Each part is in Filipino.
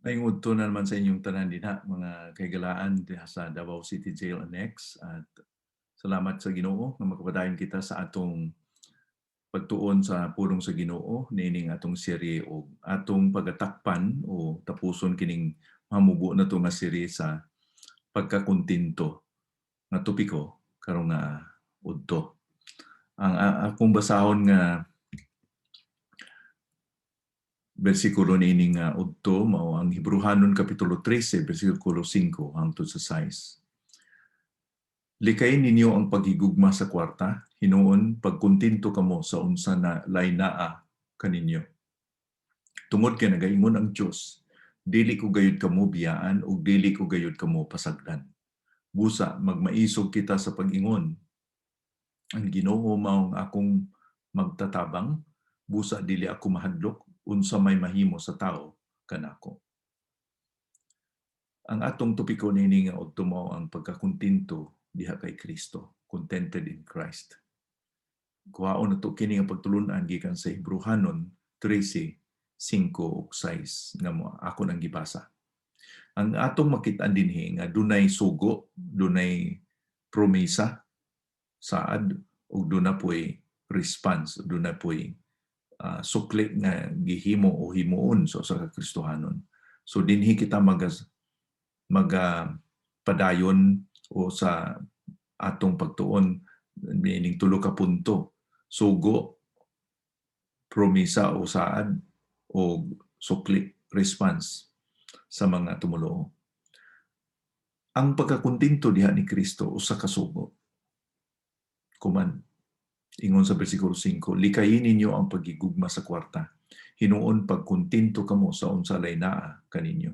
Maingod to na naman sa inyong tanan dinha, mga kaigalaan diha sa Davao City Jail Annex. At salamat sa Ginoo nga makapadayon kita sa atong pagtuon sa pulong sa Ginoo niining atong serye o atong pagatakpan o tapuson kining mamubo na to nga serye sa pagkakontinto nga topiko karong nga udto. Ang akong basahon nga bersikulo niining udto mao ang Hebrehanon kapitulo 13 bersikulo 5 hangtod sa 6. Likayin ninyo ang paghigugma sa kwarta, hinuon pagkontinto kamo sa unsa na laynaa kaninyo. Tungod kay nagaingon ang Dios, dili ko gayud kamo biyaan ug dili ko gayud kamo pasagdan. Busa magmaisog kita sa pag-ingon. Ang Ginoo mao ang akong magtatabang, busa dili ako mahadlok unsa may mahimo sa tao kanako. Ang atong topiko niini nga udto mao ang pagkakontinto diha kay Kristo, contented in Christ. Kuhaon na to kini nga pagtulunan gikan sa Hebrehanon 13:5 ug 6 nga mo ako nang gibasa. Ang atong makit-an dinhi nga dunay sugo, dunay promesa saad ug dunay poy response, dunay poy sukli nga gihimo o himuon sa usa ka Kristohanon. So dinhi kita padayon o sa atong pagtuon meaning tulo ka punto: sugo, promisa o saad o sukli, response sa mga tumoluo. Ang pagkakontinto diha ni Kristo usa ka sugo. Kuman ingon sa bersikulo 5, likayin ninyo ang paghigugma sa kwarta, hinuon pagkontinto kamo sa unsa laynaa kaninyo.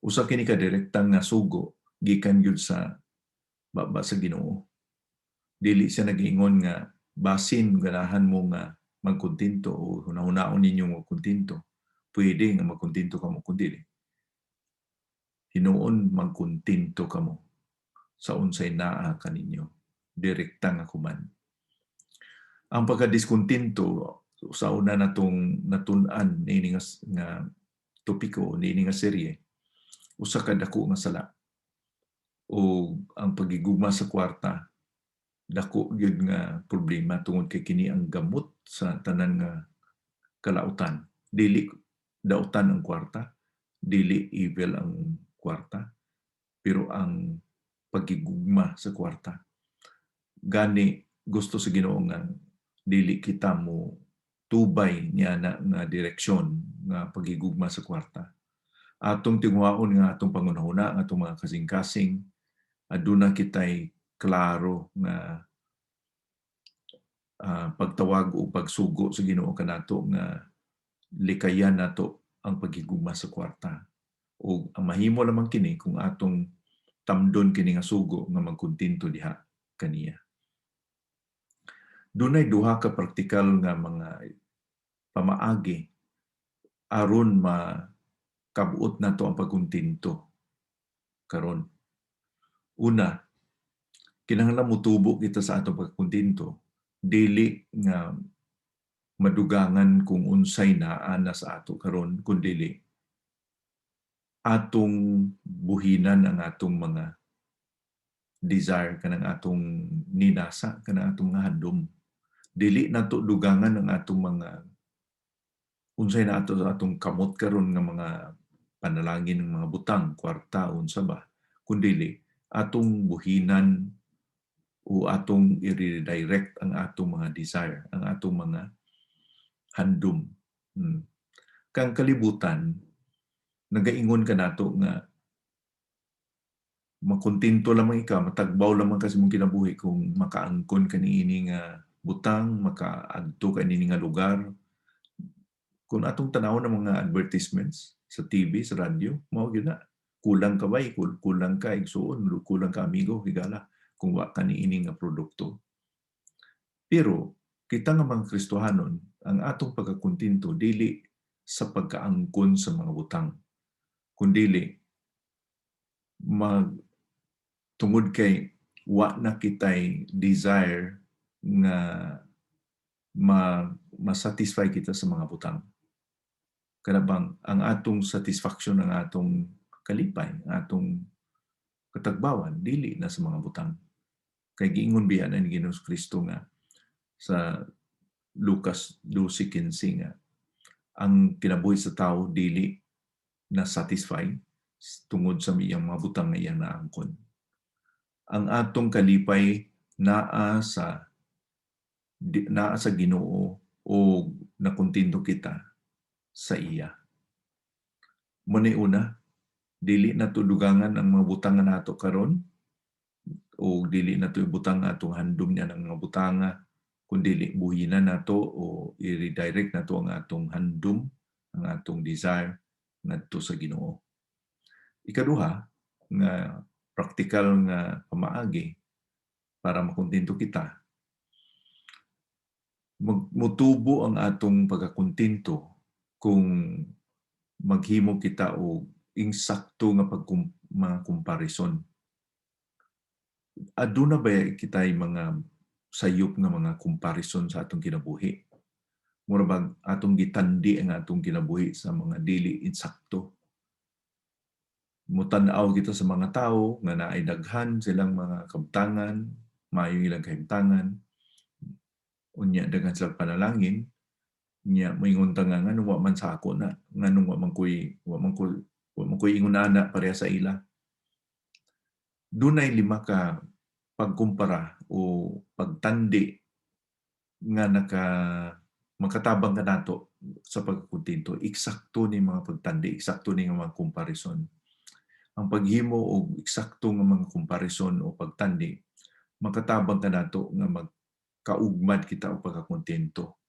Usa kini ka direktang nga sugo gikan gyud sa baba sa Ginoo. Dili siya nag-ingon nga basin ganahan mo nga magkontinto o hunahunaon ninyo magkontinto. Pwede nga magkontinto kamo kun dili. Hinuon magkontinto kamo sa unsay naa kaninyo. Direkta nga kuman. Ang pagkadiskontinto sa una natong natun-an niini nga topiko niini nga serye, usa ka dako nga sala. O ang paghigugma sa kwarta, dako gyud nga problema tungod kay kini ang gamot sa tanan nga kalautan. Dili dautan ang kwarta, dili evil ang kwarta, pero ang paghigugma sa kwarta. Gani gusto sa Ginoo nga dili kita mo tubay niya na nga direksyon nga paghigugma sa kwarta. Atong tinguhaon nga atong pangunahuna nga atong mga kasing-kasing, aduna kitay klaro nga pagtawag o pagsugo sa Ginoo kanato nga likayan nato ang paghigugma sa kwarta. O ang mahimo lamang kini kung atong tamdon kini nga sugo nga magkontinto diha kaniya. Dunay duha ka praktikal nga mga pamaagi aron makabuot nato ang pagkontinto karon. Una, kinahanglan motubo kita sa atong pagkontinto, dili nga madugangan kung unsay naa na sa ato karon, kundi atong buhinan ang atong mga desire kanang atong ninasa, kanang atong mga handom. Dili nato dugangan ang atong mga unsay na ato sa atong kamot karon nga mga panalangin ng mga butang, kwarta, unsa ba, kundi atong buhinan o atong i-redirect ang atong mga desire, ang atong mga handom. Kang kalibutan, nagaingon ka nato nga makontinto lamang ikaw, matagbaw lamang kasi mong kinabuhi kung makaangkon ka niini nga butang, makaadto ka niini nga lugar. Kung atong tanaw ng mga advertisements sa TV, sa radyo, mao gyud na. Kulang ka ba? Kulang ka igsuon, kulang ka amigo, higala kung wa ka niini nga produkto. Pero kita nga mga Kristohanon, ang atong pagkakontinto dili sa pagkaangkon sa mga butang, kundi tungod kay wa na kitay desire nga ma-satisfy kita sa mga butang. Kanabang ang atong satisfaction, ang atong kalipay, ang atong katagbawan dili na sa mga butang. Kay giingon biya na ni Ginoong Kristo nga sa Lucas 12:15 nga ang kinabuhi sa tao dili na satisfy tungod sa iyang mga butang nga iyang naangkon. Ang atong kalipay naa sa Ginoo o nakontento kita sa iya. Muna una, dili nato dugangan ang mga butang nga nato karon o dili nato ibutang atong handom niya ng mga butanga, kundi buhinan nato o i-redirect nato ang atong handom, ang atong desire ngadto sa Ginoo. Ikaduha, nga praktikal nga pamaagi para makontento kita, mutubo ang atong pagkakontento kung maghimo kita og insakto nga mga komparison. Aduna ba kitay mga sayop nga mga komparison sa atong kinabuhi? Mura bang atong gitandi ang atong kinabuhi sa mga dili insakto? Mutan-aw kita sa mga tawo nga naay daghan silang mga kabtangan, maayo ilang kahimtangan, unya daghan silang panalangin, nya moingon ta nga nganong wa man sa ako na, nganong wa man koy ingonana pareha sa ila. Dunay lima ka pagkumpara o pagtandi nga makatabang ka nato sa pagkontento. Eksakto ni mga pagtandi, eksakto ni mga comparison. Ang paghimo og eksakto nga mga comparison o pagtandi, makatabang ka nato nga magkaugmad kita og pagkakontento.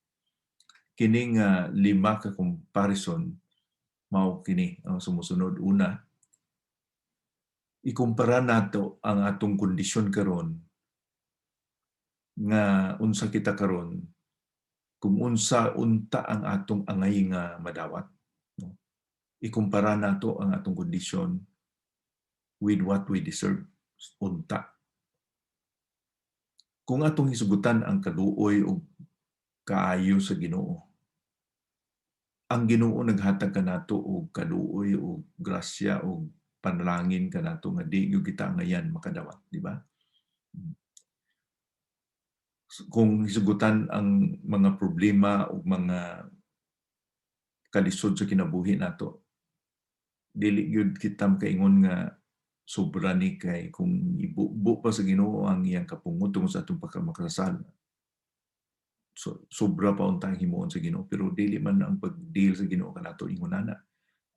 Kining lima ka comparison mao kini ang sumusunod. Una, ikumpara nato ang atong kondisyon karon nga unsa kita karon kung unta ang atong angay nga madawat. No? Ikumpara nato ang atong kondisyon with what we deserve. Unta. Kung atong hisugutan ang kaluoy o kaayo sa Ginoo, ang Ginoo naghatag kanato og kaluoy o grasya o panalangin kanato nga di gyud kita ngayan makadawat, di ba? Kung hisugutan ang mga problema o mga kalisod sa kinabuhi nato, dili gyud kita makaingon nga sobra ni kay kung ibubo pa sa Ginoo ang iyang kapungot tungod sa atong pagkamakasal. So, sobra pa untang himuon sa Ginoo, pero dili man ang pag-deal sa Ginoo kanato ingonana.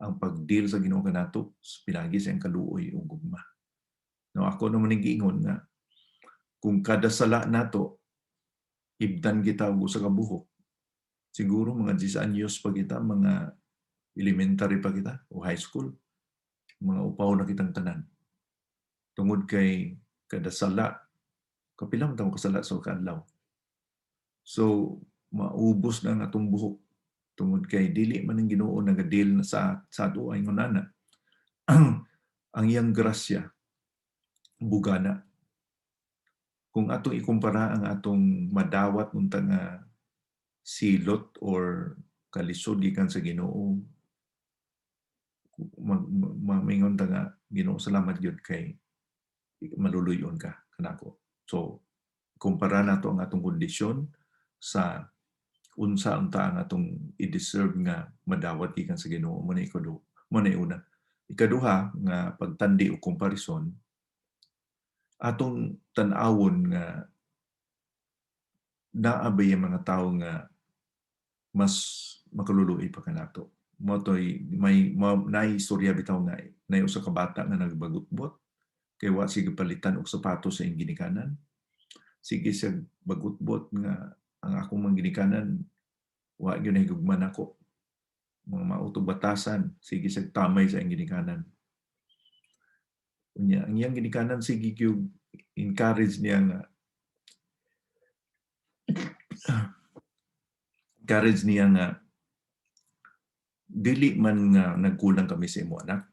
Ang pag-deal sa Ginoo kanato pinagi sa iyang kaluoy ug gugma. No, ako naman ning giingon nga kung kada sala nato ibdan kita og usa ka buhok, siguro mga 10 anyos pa kita, mga elementary pa kita o high school, mga upaw na kitang tanan. Tungod kay kada sala, kapila man tamo kasala sa kadlaw. So, maubos na ang atong buhok tungod kay dili man ang Ginoo nagadil na sa ato ay ngunana. Ang iyang grasya bugana. Kung atong ikumpara ang atong madawat unta nga silot or kalisod gikan sa Ginoo, maingon ta nga Ginoo salamat gyud kay maluluyon ka kanako. So, kumpara nato ang atong kondisyon sa unsa ang atong i-deserve nga madawat gikan sa Ginoo. Mo na una. Ikaduha nga pagtandi o comparison, atong tan-awon nga naa ba yung mga tao nga mas makaluluoy pa kanato. Motoy may naistorya bitaw nga nay usa ka bata nga nagbagutbot kay wa sige palitan og sapatos sa iyang ginikanan. Sige siya bagutbot nga ang akong mga ginikanan wa gyud nahigugman ako. Mga mautog batasan, sige siya tamay sa iyang ginikanan. Unya, ang iyang ginikanan sige gyud encourage niya nga dili man nga nagkulang kami sa imo anak.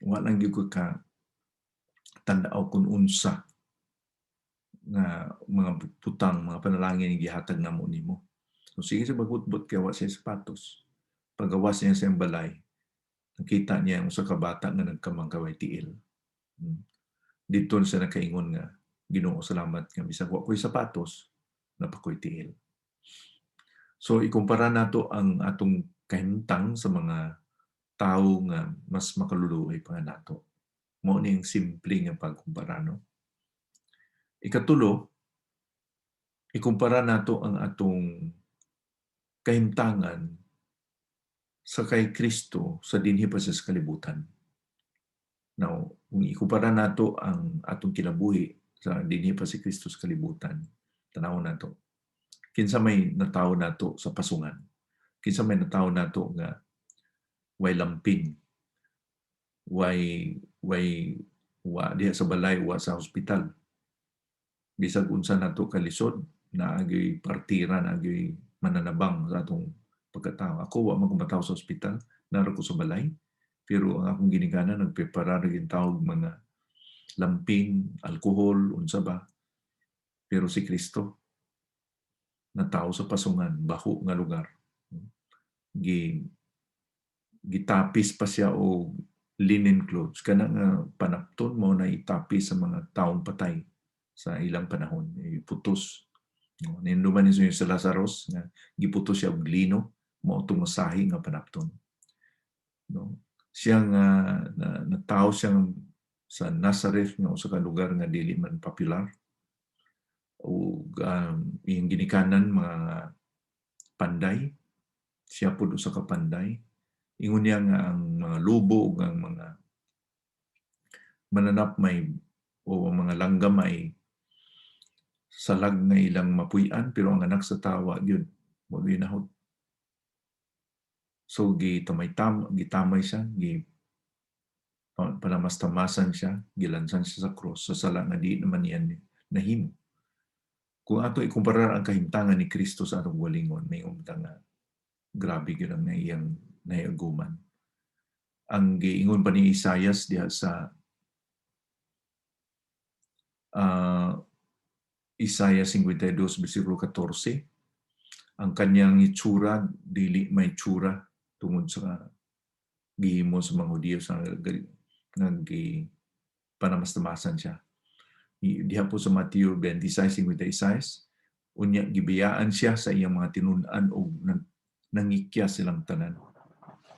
Wa lang gyud ka tanda-aw kun unsa nga mga putang, mga panalangin nga gihatag namo nimo. So sige sa bagutbot kay wa siya sapatos. Pagawas niya sa iyang balay, nakita niya ang usa ka bata nga nagkamangkaway tiil. Dito siya nakaingon nga, Ginoo salamat nga bisag wa ko'y sapatos, napakoy tiil. So ikumpara nato ang atong kahimtang sa mga tawo nga mas makaluluoy pa nato. Mao ni ang simple nga pagkumpara, no? Ikatulo, ikumpara nato ang atong kahimtangan sa kay Kristo sa dinhi pa sa kalibutan. Now, kung ikumpara nato ang atong kinabuhi sa dinhi pa si Kristo sa kalibutan, tanawon nato. Kinsa may natawo nato sa pasungan? Kinsa may natawo nato nga way lamping, way wa diha sa balay, wa sa hospital. Bisag unsa nato kalisod, naagay partira, naagay mananabang sa atong pagkatao. Ako wa man ko matawo sa hospital, naro ko sa balay. Pero ang akong ginikanan nagprepara rin tawag mga lamping, alkohol, unsa ba. Pero si Kristo natawo sa pasungan, baho nga lugar. Gitapis pa siya o linen clothes kana nga panapton mo na itapis sa mga taong patay sa ilang panahon, iputos. Ninduman niya sa Lazarus nga giputos siya og lino, mao tong masahi nga panapton. No? Siya nga natawo siya sa Nazareth nga usa ka lugar nga dili man popular, o iyang ginikanan mga panday, siya pud usa ka panday. Ingon niya nga ang mga lobo ug ang mga mananap may o ang mga langgam ay salag nga ilang mapuy-an, pero ang anak sa tawa gyud wa gyud nahot. So gitamay siya, panamas-tamasan siya, gilansan siya sa cross sa sala nga di naman yan nahimo. Kung ato ikumpara ang kahimtangan ni Kristo sa atong walingon, may nga grabe gyud ang iyang nahiaguman. Ang giingon pa ni Isaias diha sa Isaiah 52, versikulo 14, ang kanyang itsura, dili may tsura tungod sa gihimo sa mga Hudiyo sa panamas-tamasan siya. Diha po sa Matthew 26:56, unya gibiyaan siya sa iyang mga tinun-an o nangikya silang tanan.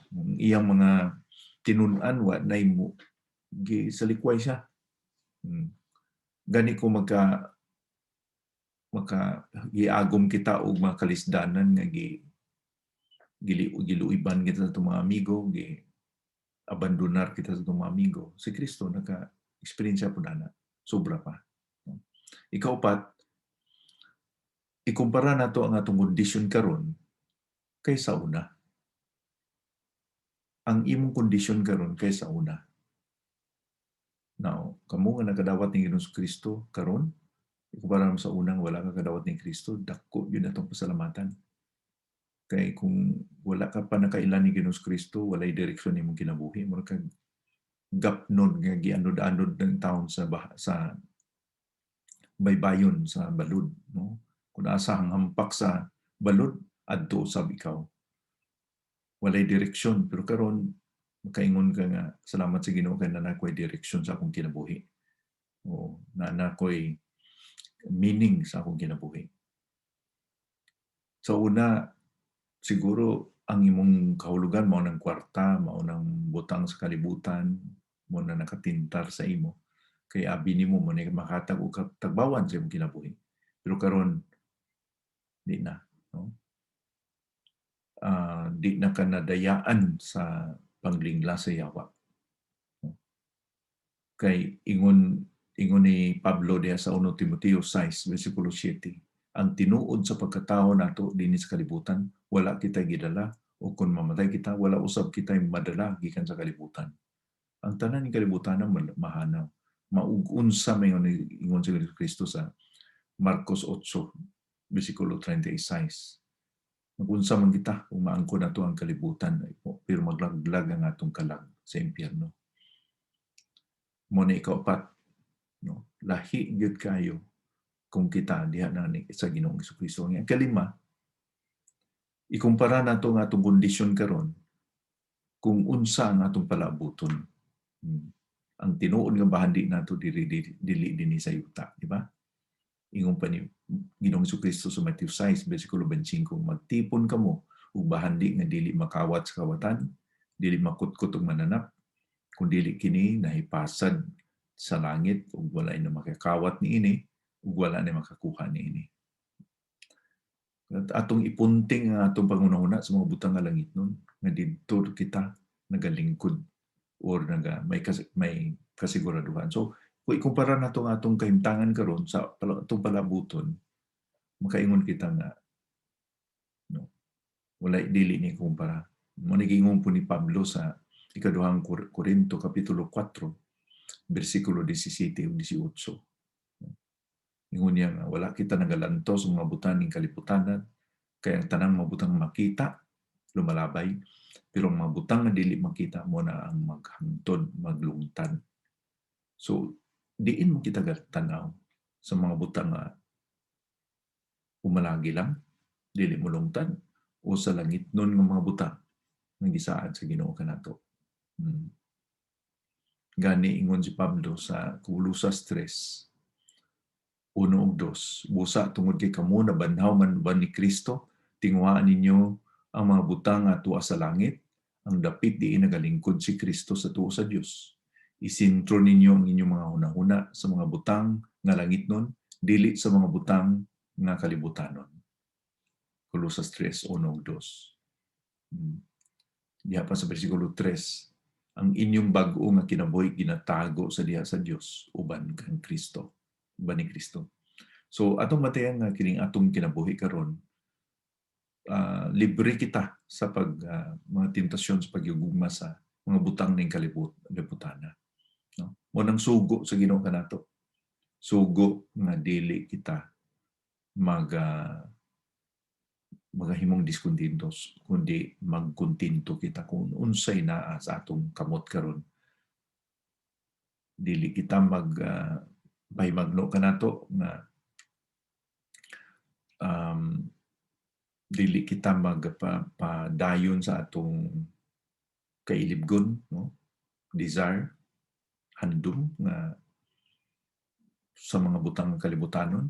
Ang iyang mga tinun-an wa nay mo gisalikway siya. Gani ko giagom kita og mga kalisdanan nga giluiban kita sa itong mga amigo, abandonar kita sa itong mga amigo. Si Kristo naka-experience po na sobra pa. Ikaupat, ikumpara nato ang atong kondisyon karon kaysa una. Ang imong kondisyon karon kaysa una. Now, kamo nga nakadawat ni Ginoong Kristo karon, ikumpara mo sa unang wala ka kadawat ni Kristo, dako yun atong pasalamatan. Kay kung wala ka pa nakailan ni Ginoong Kristo, walay direksyon nimong kinabuhi, mo kag gapnon nga gianod-anod ng taon sa baybayon sa balud, no? Kung asa ang hampak sa balud adto sab ikaw. Walay direksyon, pero karon makaingon ka nga salamat sa Ginoo kay nanakoy direksyon sa akong kinabuhi. O nanakoy meaning sa akong kinabuhi. Sa una, siguro ang imong kahulugan mao ng kwarta, mao ng butang sa kalibutan, mo na nakatintar sa imo. Kay abi nimo mo na makatag og tagbawan sa imong kinabuhi. Pero karon di na, no? Di na ka nadayaan sa panglingla sa yawa. Kay ingon ni Pablo diha sa 1 Timoteo 6, versikulo 7, ang tinuod sa pagkatao nato dinhi sa kalibutan, wala kita gidala, o kung mamatay kita, wala usab kita madala gikan sa kalibutan. Ang tanan ni kalibutan mahanaw. Maugunsa may ingon si Kristo sa Marcos 8, versikulo 36. Magunsa man kita kung maangkon nato ang kalibutan, pero maglaglag ang atong kalag sa impyerno. Mo na ikaupat, no? Lahi gyud kayo kung kita diha na sa Ginoong Kristo. Ang kalima, ikumpara nato nga atong kondisyon karon kung unsa ang atong palaabuton. Ang tinuod nga bahandi nato dili dinhi sa yuta, di ba? Ingon pa ni Ginoong Jesucristo sa Matthew 6 bersikulo 25, magtipon kamo ug bahandi nga dili makawat sa kawatan, dili makutkot og mananap, kung dili kini nahipasad sa langit ug wala na makakawat niini ug wala na makakuha niini. At atong ipunting ang atong pangunahuna sa mga butang nga langit nun, nga didto kita nagalingkod or may kasiguraduhan. So, kung ikumpara nato nga atong kahimtangan karon sa atong palabuton, makaingon kita nga no, wala dili ni kumpara. Mo nigingon po ni Pablo sa ikaduhang Korinto kapitulo 4 bersikulo 17 ug 18. Ingon niya nga, wala kita nagalanto sa mga butang ng kaliputanan, kaya ang tanang mga butang makita, lumalabay, pero ang mga butang na dili makita mo na ang maghangtod, maglungtad. So, diin mo kita tanaw sa mga butang nga umalagi lang, dili mo lungtad, o sa langit nun ng mga butang ng gisaad sa Ginoo kanato. Gani ingon si Pablo sa Kulusas 3, 1 ug 2. Busa tungod kay kamo na banhaw man ba ni Kristo, tinguhaan ninyo ang mga butang nga tuwa sa langit, ang dapit diin nagalingkod si Kristo sa tuo sa Dios. Isintro ninyo ang inyong mga hunahuna sa mga butang nga langit nun, dili sa mga butang nga kalibutanon. Kulusas 3, 1 ug 2. Diha pa sa bersikulo 3, ang inyong bag-o nga kinabuhi ginatago sa diha sa Dios uban kang Kristo. Uban ni Kristo. So atong matayan nga kining atong kinabuhi karon, libre kita sa mga tentasyon sa paghigugma sa mga butang ning kalibutana. No? Mo nang sugo sa Ginoo kanato. Sugo nga dili kita magahimong diskontentos, kundi magkontinto kita kung unsay naa sa atong kamot karon. Dili kita mahimagno kanato nga dili kita magpadayon sa atong kailibgon, no? Desire, handom nga sa mga butang ng kalibutanon,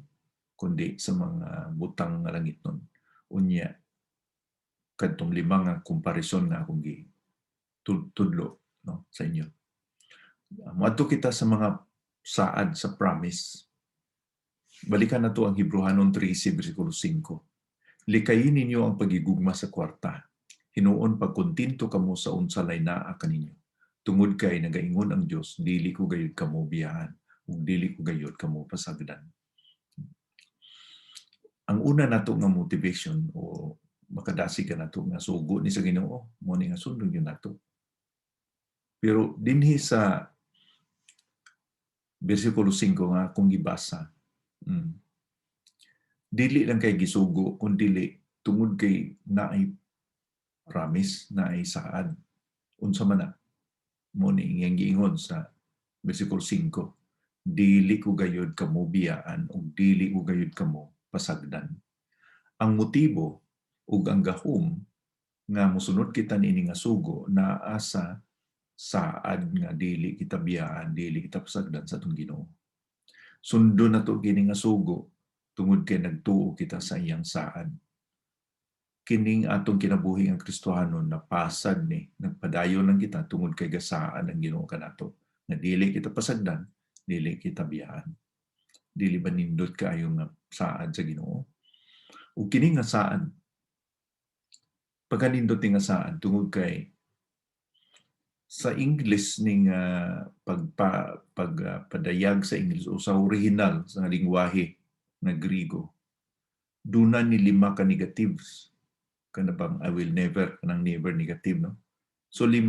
kundi sa mga butang nga langit nun. Unya, kadtong limang nga komparison nga akong tudlo no, sa inyo. Moadto kita sa mga saad sa promise. Balikan na to ang Hebrehanon 13, versikulo 5. Likayin ninyo ang pagigugma sa kwarta. Hinuon pagkontinto kamo sa unsa lay naa kaninyo. Tungod kay nagaingon ang Dios, dili ko gayud kamo biyahan, ug dili ko gayud kamo pasagdan. Ang una nato nga motivation o makadasi ka nato nga sugo ni sa Ginoo, mo ni nga sundon yun nato. Pero dinhi sa versikulo 5 nga kung gibasa, dili lang kay gisugo kundi tungod kay naay promise, naay saad. Unsa man na mo ni iyang giingon sa versikulo 5, dili ko gayud kamo biyaan ug dili ko gayud kamo pasagdan. Ang motibo ug ang gahom nga mosunod kita niini nga sugo naa sa saad nga dili kita biyaan, dili kita pasagdan sa atong Ginoo. Sundon nato kini nga sugo tungod kay nagtuo kita sa iyang saad. Kining atong kinabuhi ang Kristohanon na pasad ni nagpadayon lang kita tungod kay gasaan ang Ginoo kanato na dili kita pasagdan, dili kita biyaan. Dili ba nindot kaayo nga saad sa Ginoo? Ug kini nga saad, pagkanindot nga saad tungod kay sa English ning pagpadayag sa English o sa original sa lingwahe na Griego, duna ni 5 ka negatives. Kana bang I will never, kanang never negative, no? So 5,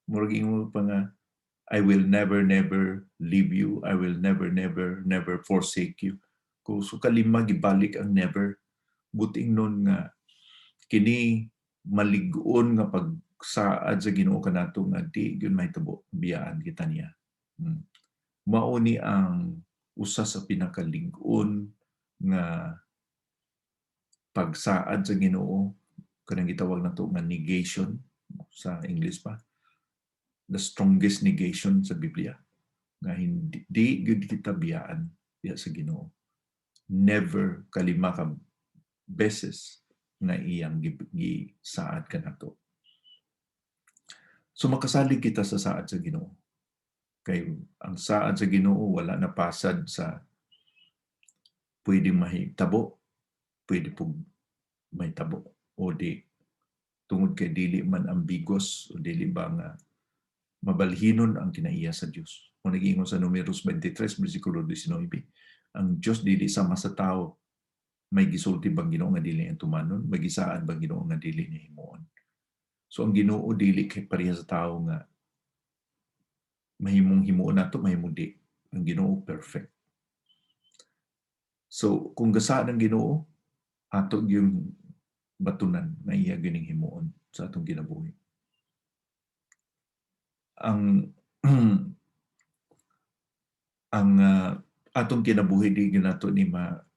murag ingon pa nga, I will never leave you, I will never forsake you. Kung so kalima gibalik ang never, buting nun nga kini malig-on nga pagsaad sa Ginoo kanato nga di gyud mahitabo biyaan kita niya. Mao ni ang usa sa pinakalig-on nga pagsaad sa Ginoo kanang gitawag nato nga negation sa English pa, the strongest negation sa Biblia nga hindi di gyud kita biyaan diha sa Ginoo. Never kalima ka beses nga iyang gisaad kanato. So makasalig kita sa saad sa Ginoo. Kay ang saad sa Ginoo wala na pasad sa pwedeng mahitabo, pwede pug mahitabo o di tungod kay dili man ambigos o dili ba nga mabalhinon ang kinaiya sa Dios. Kung nag-iingon sa Numeros 23 bersikulo 19, ang Dios dili sama sa tao, may gisulti bang Ginoo nga dili ang tumanon, magisaad bang Ginoo nga dili niya himuon. So ang Ginoo dili kay pareha sa tao nga mahimong himuon nato, mahimong di. Ang Ginoo perfect. So kung gasaad ang Ginoo, ato yung batunan na iya gining himuon sa atong kinabuhi. Ang atong kinabuhi di nato ni mapaktan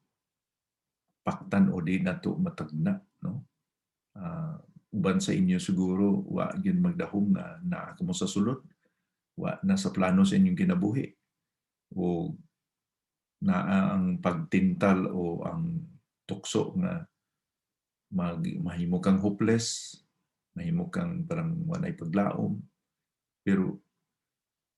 o di nato matagna, no? Uban sa inyo siguro wa gyud magdahom nga naa kamo sa sulod, wa na sa plano sa inyong kinabuhi, o naa ang pagtintal o ang tukso nga mahimo kang hopeless, mahimo kang parang walay paglaom, pero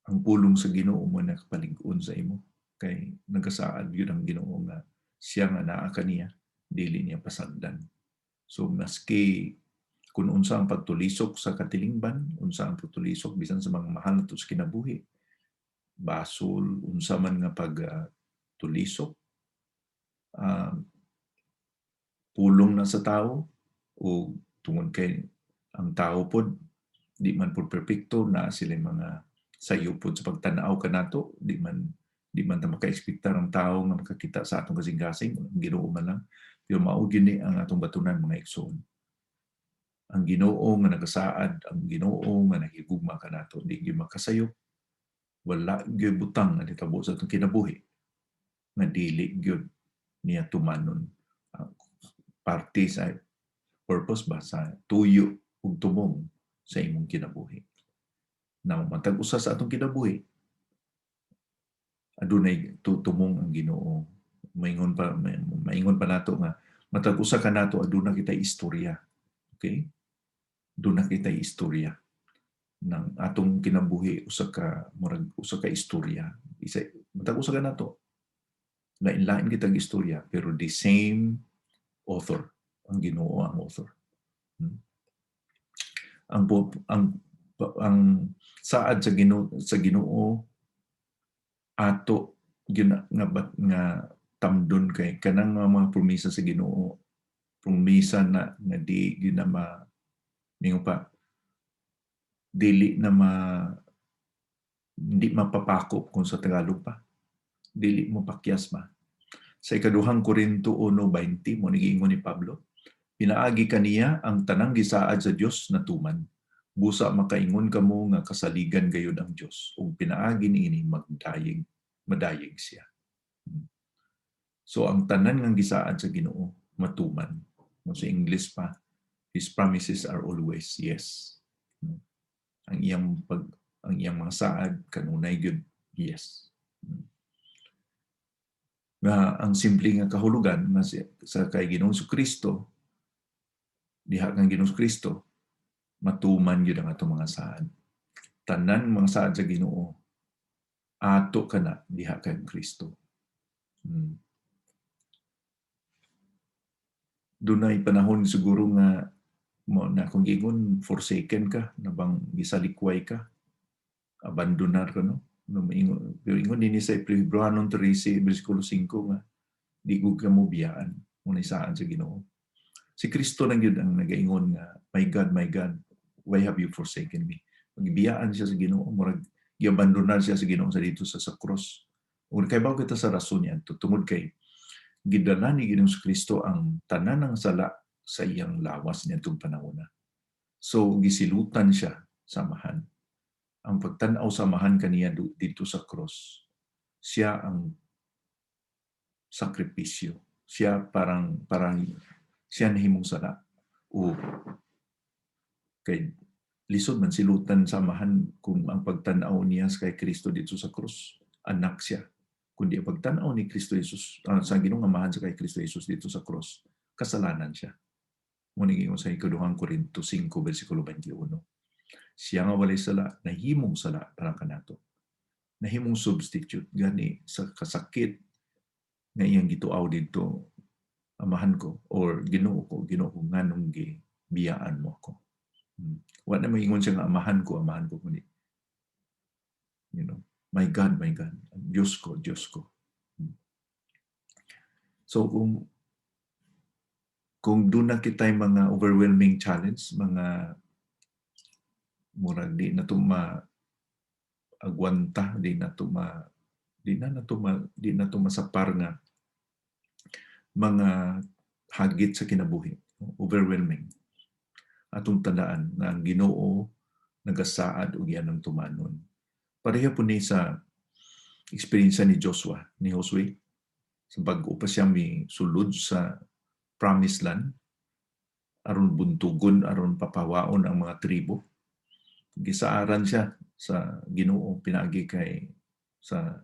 ang pulong sa Ginoo mo nakapalig-on sa imo kay nagasaad gyud ang Ginoo nga siya nga naa kaniya dili niya pasagdan. So maski kung unsa ang pagtulisok sa katilingban, unsa ang pagtulisok bisan sa mga mahal nato sa kinabuhi, basol, unsa man nga pagtulisok, pulong na sa tao o tungod kay ang tao pod di man pod perpekto, na sila mga sayo pod sa pagtan-aw kanato, di man ta maka-ekspektar ang tao nga makakita sa atong kasing-kasing, ang Ginoo man lang. Pero mao gini ang atong batunan mga igsoon. Ang Ginoo nga nagasaad, ang Ginoo nga nahigugma kanato, di gyud makasayop, wala gyud butang nga ditabo sa atong kinabuhi nga dili gyud niya tumanon. Parte sa purpose ba sa tuyo ug tumong sa imong kinabuhi. Na matag usa sa atong kinabuhi, adunay tumong ang Ginoo. Maingon pa nato nga matag usa ka nato aduna kitay istorya. Okay? Aduna kitay istorya ng atong kinabuhi, usa ka istorya. Matag usa ka nato. Lain-lain kitag istorya pero the same author, ang Ginoo ang author. Ang saad sa Ginoo ato nga tamdon kay kanang mga promesa sa Ginoo, promesa na nga di gyud na hindi mapapakop kung sa Tagalog pa. Dili mapakyas ba. Sa ikaduhang Korinto 1:20 mo nigiingon ni Pablo, pinaagi kaniya ang tanang gisaad sa Dios na tuman. Busa makaingon kamo nga kasaligan gayud ang Dios ug pinaagi niini madayeg siya. So ang tanan nga gisaad sa Ginoo matuman. Mo sa English pa, His promises are always yes. Ang iyang mga saad kanunay gyud yes. Nga ang simple nga kahulugan nga sa kay Ginoong Kristo, diha kang Ginoong Kristo, matuman gyud ang atong mga saad. Tanan mga saad sa Ginoo ato kana diha kay Kristo. Dunay panahon siguro nga mo na kung giingon forsaken ka, nabang gisalikway ka, abandonar ka, no? Pero ingon din sa Hebreanon 13 bersikulo 5 nga di gud ka mo biyaan unay saan sa Ginoo. Si Kristo lang yun ang nagaingon nga, my God, why have you forsaken me? Magbiyaan siya sa Ginoo, murag giabandonar siya sa Ginoo sa dito sa cross. Ug kay bago kita sa rason niya, tungod kay gidala ni Ginoong Kristo ang tanan ng sala sa iyang lawas niadtong panahon. So gisilutan siya samahan. Ang pagtan-aw samahan kaniya dito sa cross, siya ang sakripisyo. Siya parang siya nahimong sala o kay lisod man silutan samahan kung ang pagtan-aw niya kay Kristo dito sa krus, anak siya. Kundi ang pagtan-aw ni Kristo Jesus, sa Ginoong Amahan sa kay Kristo Jesus dito sa krus, kasalanan siya. Muna ingon sa ikaduhang Korinto 5, versikulo 21. Siya nga walay sala, nahimong sala para kanato. Nahimong substitute gani sa kasakit nga iyang gituaw dito, amahan ko, or Ginoo ko nganong biyaan mo ako. Wa na maingon siya nga amahan ko kundi, my God, Diyos ko. So kung doon na kita'y mga overwhelming challenge, mga murag di na to agwanta, di na to masapar nga mga hagit sa kinabuhi, overwhelming. Atong tandaan na ang Ginoo nagasaad og iyan ang tumanon. Pareha po ni sa experience ni Josue, sa bag-o pa siya mi sulod sa promised land, aron buntugon, aron papawaon ang mga tribo. Gisaaran siya sa Ginoo, pinagi kay sa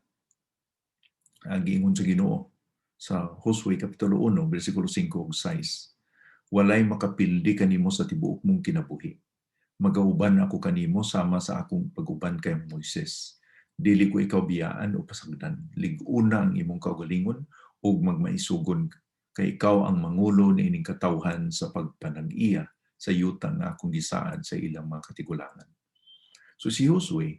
giingon sa Ginoo sa Josue kapitulo 1, bersikulo 5 ug 6. Walay makapildi kanimo sa tibuok mong kinabuhi. Magauban ako kanimo sama sa akong paguban kay Moises. Dili ko ikaw biyaan o pasagdan. Lig-una ang imong kaugalingon ug magmaisugon kay ikaw ang mangulo ni ining katawhan sa pagpanag-iya sa yuta nga akong gisaad sa ilang mga katigulangan. So si Josue,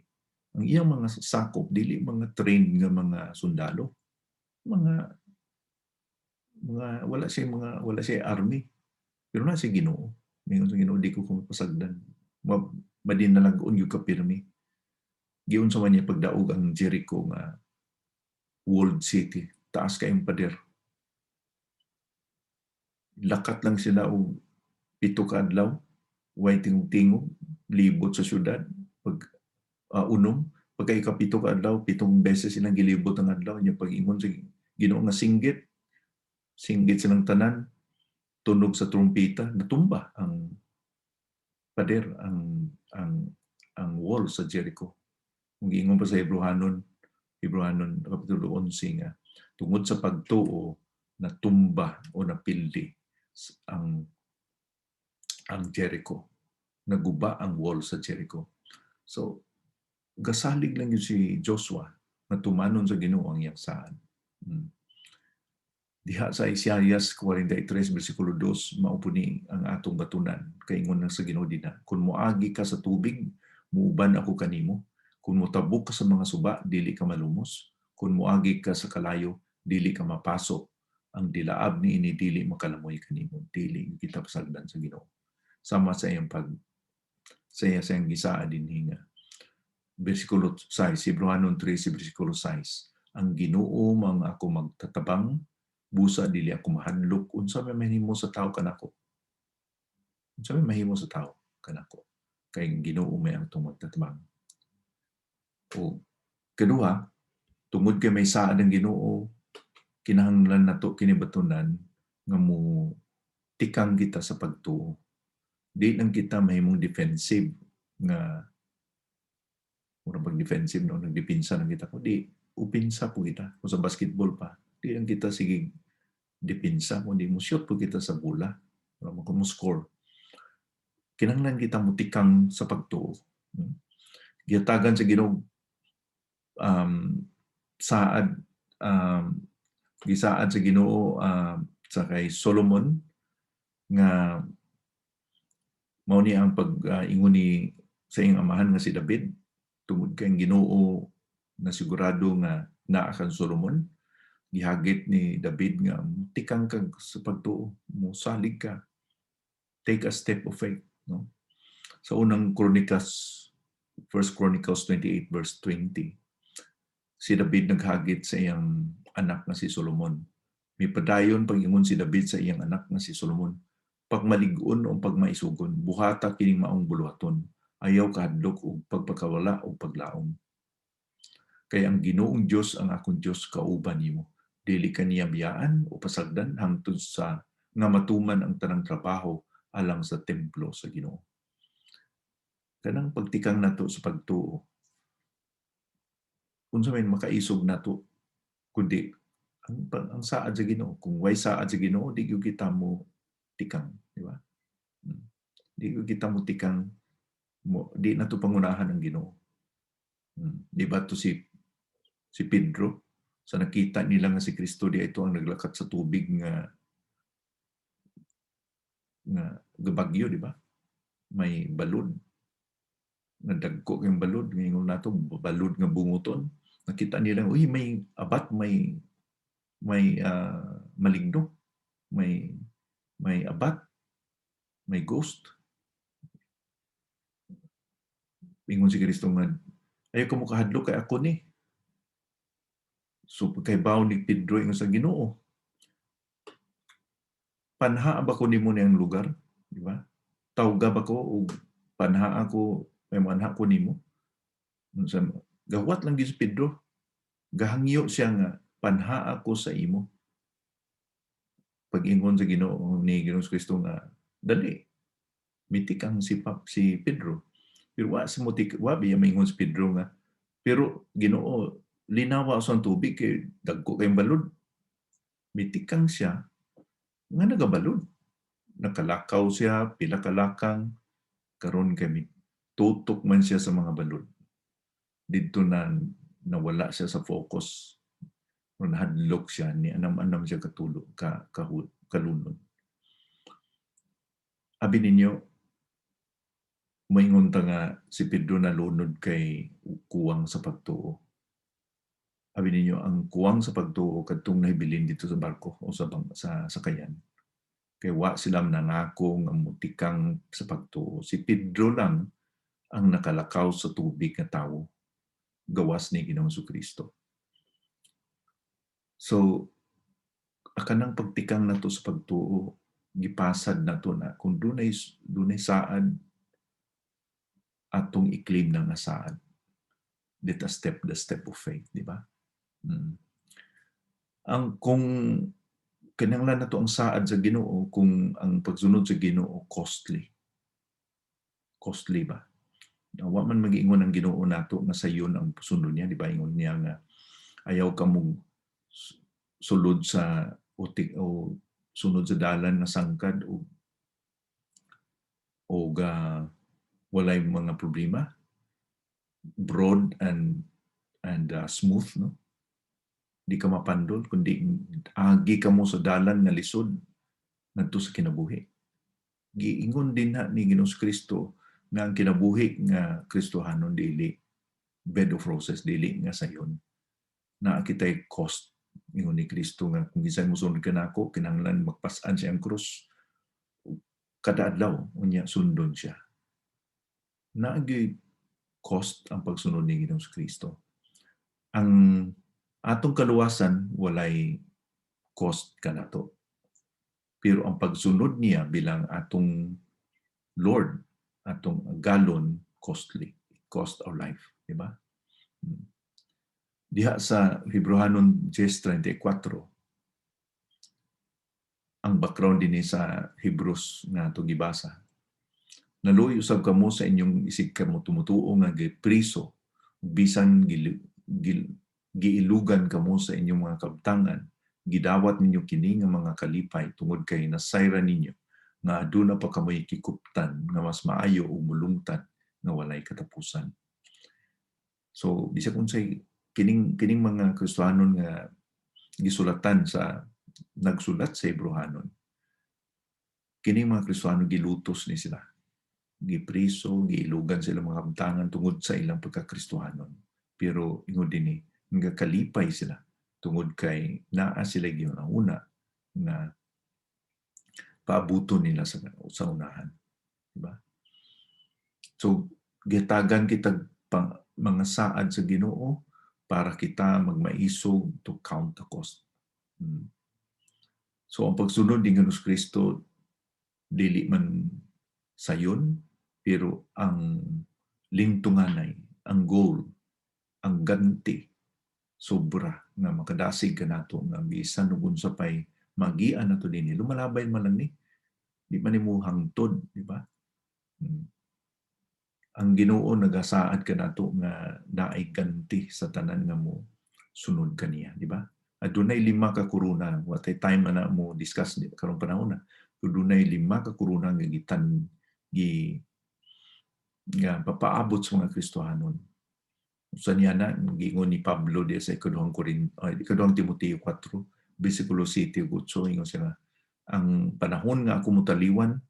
ang iyang mga sakop dili mga trained nga mga sundalo, mga wala siya army. Pero na si Ginoo. Mingon sa Ginoo, di ko pasagdan. Madinalagon yung kapirmi. Giyon sa niya pagdaog ang Jericho nga walled city. Taas kayong pader. Lakat lang sila og 7 ka adlaw. Way tingog-tingog. Libot sa syudad. Unom. Pagka ika-7 ka adlaw, 7 beses silang gilibot ang adlaw. Yung pag-ingon sa Ginoo nga singgit silang tanan, tunog sa trumpeta, natumba ang pader, ang wall sa Jericho. Kung giingon pa sa Hebrehanon kapitulo 11 nga, tungod sa pagtuo, natumba o napildi ang Jericho. Naguba ang wall sa Jericho. So, gasalig lang yun si Joshua na tumanon sa Ginoo ang iyang saan. Diha sa Isaias 43, versikulo 2, maupuni ang atong batunan. Kaingon na sa Ginoo dinha, kung moagi ka sa tubig, muuban ako kanimo. Kung motabok ka sa mga suba, dili ka malumos. Kung moagi ka sa kalayo, dili ka mapasok. Ang dilaab ni ini dili makalamoy kanimo. Dili kita pasagdan sa Ginoo. Sama sa iyang sa iyang gisaa dinhi nga. Versikulo 6, Hebrehanon 3, versikulo 6. Ang Ginoo mga ako magtatabang, busa dili ako mahadlok. Unsa may mahimo sa tao kanako? Unsa may mahimo sa tao kanako? Kay Ginoo may ang magtatabang. O kaduha, tungod kay may saad ang Ginoo, kinahanglan nato kinibatunan nga mo tikang kita sa pagtuo. Di lang kita mahimong defensive nga defensive no, nagdipinsa lang kita. Kundi upinsa po kita. Kung sa basketball pa, di lang kita sige dipinsa, kundi mo shoot po kita sa bola. Para mo score. Kinahanglan kita mutikang sa pagtuo. Giyatagan sa Ginoo gisaad sa Ginoo sa kay Solomon nga mao ni ang pag-ingon ni sa iyang amahan nga si David tungod kay Ginoo na sigurado nga naa kan Solomon, gihagit ni David nga tikang kag sa pagtuo, mo salig ka, take a step of faith, no? Sa unang Chronicles, 1 Chronicles 28 verse 20, si David naghagit sa iyang anak nga si Solomon. Mipadayon pag-ingon si David sa iyang anak nga si Solomon, pagmalig-on o pagmaisugon, buhata kining maong buluhaton, ayaw kahadlok o pagpakawala o paglaom. Kaya ang Ginoong Diyos ang akong Diyos kauban nimo. Dili ka niya biyaan o pasagdan hangtod sa nga matuman ang tanang trabaho alang sa templo sa Ginoo. Kanang pagtikang nato sa pagtuo, unsa may makaisog nato kundi ang saad sa Ginoo. Kung way saad sa Ginoo, di gyud kita mo tikang, di ba? Di gyud kita mo tikang, di nato pangunahan ang Ginoo. Di ba to si Pedro, sa nakita nila nga si Kristo di ito ang naglakat sa tubig nga gabagyo, di ba? May balod. Nadagko yung balod, ngayon nato balod nga bunguton. Nakita nila, uy, may abat, may maligno, may abat, may ghost. Ingon si Kristo nga, ayaw ka mo kahadlo kay ako ni. So kay bawo ni Pedro ingon sa Ginoo, panha ba ko nimo niyang lugar, di ba? Tawga ba ko o panha ako, may manha ko nimo? Gawat lang gyud si Pedro. Gahangyo siya nga panha ako sa imo. Pag-ingon sa Ginoo ni Ginoong Kristo nga, dali, mitikang si Pedro. Pero wa sa mutik, wa biya maingon si Pedro nga, pero Ginoo, linawa sa tubig kay dagko kay balod. Mitikang siya nga nagabalod. Nakalakaw siya, pila kalakang, karon kami tutok man siya sa mga balod. Dito na nawala siya sa focus. Nahadlok siya, ni anam-anam siya katulog, kalunod. Abi ninyo, maingon ta nga si Pedro na lunod kay kuwang sa pagtuo. Abi ninyo, ang kuwang sa pagtuo kadtong nahibilin dito sa barko o sa sakayan. Kay wa sila nangako nga mutikang sa pagtuo. Si Pedro lang ang nakalakaw sa tubig nga tawo, gawas ni Ginoong Kristo. So, akanang pagtikang nato sa pagtuo, gipasad nato na kung dunay saad atong i-claim na nga saad. Dito the step of faith, di ba? Ang kung kinahanglan nato ang saad sa Ginoo, kung ang pagsunod sa Ginoo costly. Costly ba? Wa man mag-ingon ang Ginoo nato nga sayon ang sunod niya, di ba? Ingon niya nga ayaw ka mong sulod sa utik o sunod sa dalan nga sangkad o walay mga problema, broad and smooth, no? Di ka mapandol kundi agi ka mo sa dalan nga lisod ngadto sa kinabuhi. Giingon din na ni Ginoong Kristo nga ang kinabuhi nga Kristohanon dili bed of roses, dili nga sayon. Na kitay cost. Ingon ni Kristo nga kung bisan mo sunod ka nako, kinahanglan magpasan siya ang krus. Kada adlaw unya sundon siya. Naagi cost ang pagsunod ni Ginoong Kristo. Ang atong kaluwasan walay cost kanato. Pero ang pagsunod niya bilang atong Lord, atong galon, costly. It cost our life, di ba? Diha sa Hebrehanon 10:34, ang background din sa Hebrews nga ito gibasa. Naluoy usab kamo sa inyong isig kamo tumutuo nga gipriso, bisan giilugan kamo sa inyong mga kabtangan, gidawat ninyo kini nga mga kalipay tungod kay nasayra ninyo nga aduna pa kamoy kikuptan nga mas maayo o mulungtad nga walay katapusan. So bisag unsay kining mga Kristohanon nga gisulatan sa nagsulat sa Hebrehanon, kining mga Kristohanon gilutos ni sila, gipriso, giilugan sila mga kabtangan tungod sa ilang pagkakristohanon. Pero ingon dinhi nga kalipay sila tungod kay naa sila una nga paabuton nila sa unahan, di ba? So gitagan kita mga saad sa Ginoo para kita magmaisog to count the cost. So ang pagsunod ni Ginoong Kristo dili man sayon, pero ang lingtunganay, ang goal, ang ganti, sobra nga makadasig ka nato nga bisan ug unsa pay magian nato dinhi, lumalabay man lang ni Di man nimo hangtod, di ba? Ang Ginoo nagasaad kanato nga naay ganti sa tanan nga mo sunod kaniya, di ba? Adunay 5 ka kuruna, what time na mo discuss karong panahon na. Adunay 5 ka kuruna nga nga papaabot sa mga Kristohanon. Sa niya na, gingon ni Pablo di sa ikaduhang Timoteo 4, versikulo 7 ug 8, ingon siya nga, ang panahon nga ako mutaliwan,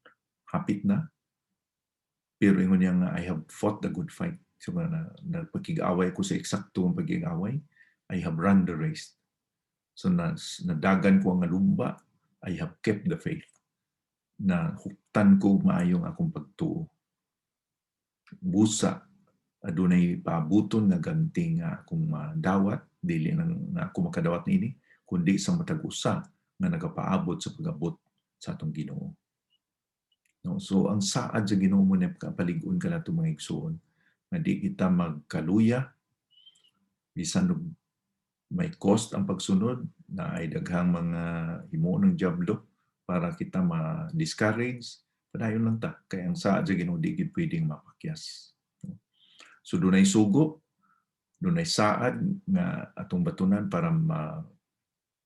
hapit na, pero ingon niya nga, I have fought the good fight. So, nagpakig-away ko sa eksaktong pagig-away. I have run the race. So, nadagan ko ang lumba. I have kept the faith. Na huktan ko maayong akong pagtuo. Busa, adunay paabuton nga ganti nga akong madawat, dili nga ako makadawat niini, kundi sa matag usa nga nagapaabot sa pag-abot sa atong Ginoo. No? So ang saad sa Ginoo mo na kapalig-on ka nato mga igsoon, nga di kita magkaluya, bisan may cost ang pagsunod, na ay daghang mga himuon ng diablo para kita ma-discourage, padayon lang ta, kaya ang saad sa Ginoo di gid pwedeng mapakyas. So dunay sugo, dunay saad nga atong batunan para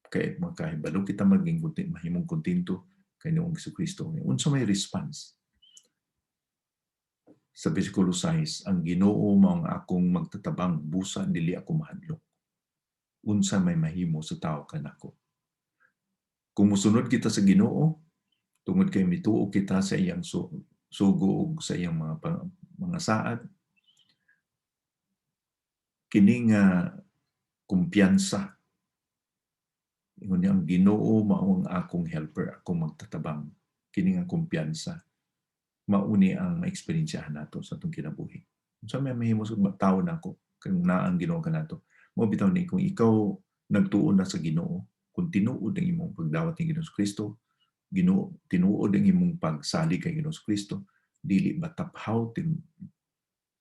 kay makahibalo kita maging mahimong kontento kay Noong Jesucristo. Unsa may response? Sa versikulo 6, ang Ginoo mao ang akong magtatabang, busa dili ako mahadlok. Unsa may mahimo sa tao kanako. Kung musunod kita sa Ginoo, tungod kay mituo kita sa iyang sugo ug sa iyang mga saad, kini nga kumpiyansa, ingon niya, ang Ginoo mao ang akong helper, akong magtatabang. Kini nga kumpiyansa, mauni ang ma-experiensyahan nato sa atong kinabuhi. Unsa may mahimo sa tao nako kung naa ang Ginoo kanato. Mo bitaw ni kung ikaw nagtuon na sa Ginoo, kung tinuod ang imong pagdawat ni Ginoong Kristo, tinuod ang imong pagsalig kay Ginoong Kristo, dili ba taphaw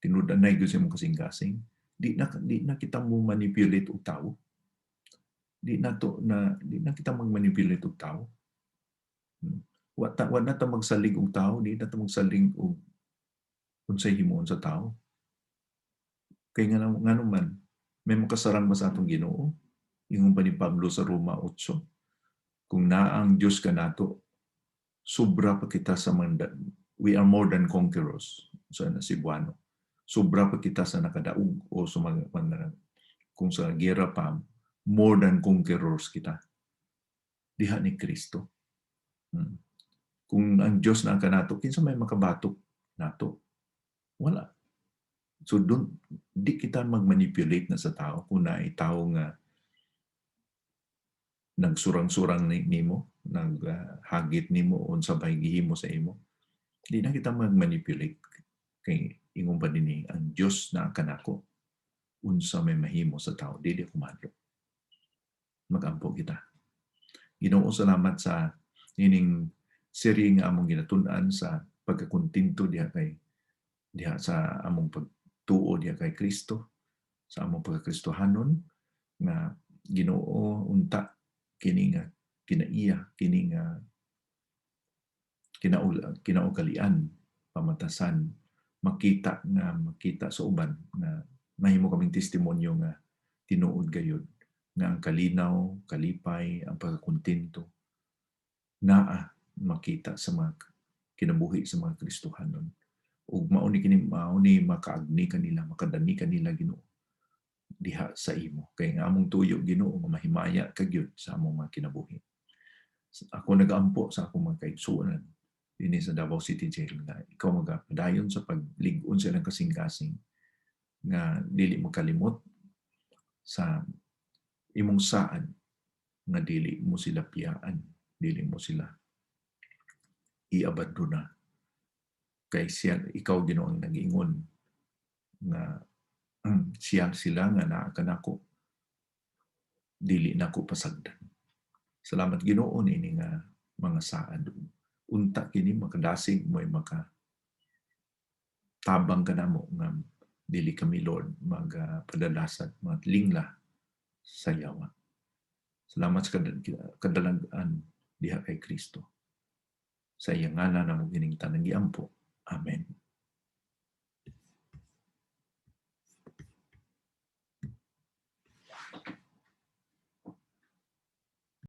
tinudanay gyud sa imong kasing-kasing, di na kita mo manipulate og tao. Di na kita magmanipulate og tao. Wa na ta magsalig og tao, di na ta magsalig og unsay himuon sa tao. Kay nga naman, may makasarang ba sa atong Ginoo? Ingon pa ni Pablo sa Roma 8, kung naang Diyos kanato, sobra pa kita sa we are more than conquerors sa Cebuano. Sobra pa kita sa nakadaog o sa kung sa gera pa, more than conquerors kita. Diha ni Kristo. Kung ang Diyos na kanato, kinsa may makabatok nato? Wala. So di kita magmanipulate na sa tao kung naay tao nga nagsurang-surang nimo, naghagit nimo unsa bay gihimo sa imo. Di na kita magmanipulate kay ingon pa dinhi ang Dios na kanako, unsa may mahimo sa tao dili ko madlo. Magampo kita. Ginoo, salamat sa ining serye nga among ginatun-an sa pagkakontinto diha sa among pagtuo diha kay Kristo, sa among pagkakristohanon, nga Ginoo unta kini nga kinaiya, kini nga kinaugalian, pamatasan, makita sa uban nga mahimo kaming testimonyo nga tinuod gayud nga ang kalinaw, kalipay, ang pagkakontento naa makita sa mga kinabuhi sa mga Kristohanon. Ug mauni makaagni kanila, makadani kanila Ginoo diha sa imo. Kay nga among tuyo Ginoo nga mahimaya kagyud sa among mga kinabuhi. Ako nagaampo sa akong mga kaigsuonan dinhi sa Davao City Jail nga ikaw magapadayon sa paglig-on sa ilang kasing-kasing nga dili makalimot sa imong saad nga dili mo sila piyaan, dili mo sila iabandona. Kay ikaw Ginoo ang nag-ingon nga sila nga naa kanako, dili nako pasagdan. Salamat Ginoo niini nga mga saad. Unta kini makadasig mo tabang ka namo nga dili kami Lord magpadalasad mga lingla sa yawa. Salamat sa kadalagan diha kay Kristo. Sa iyang ngalan namo gining tanang giampo. Amen.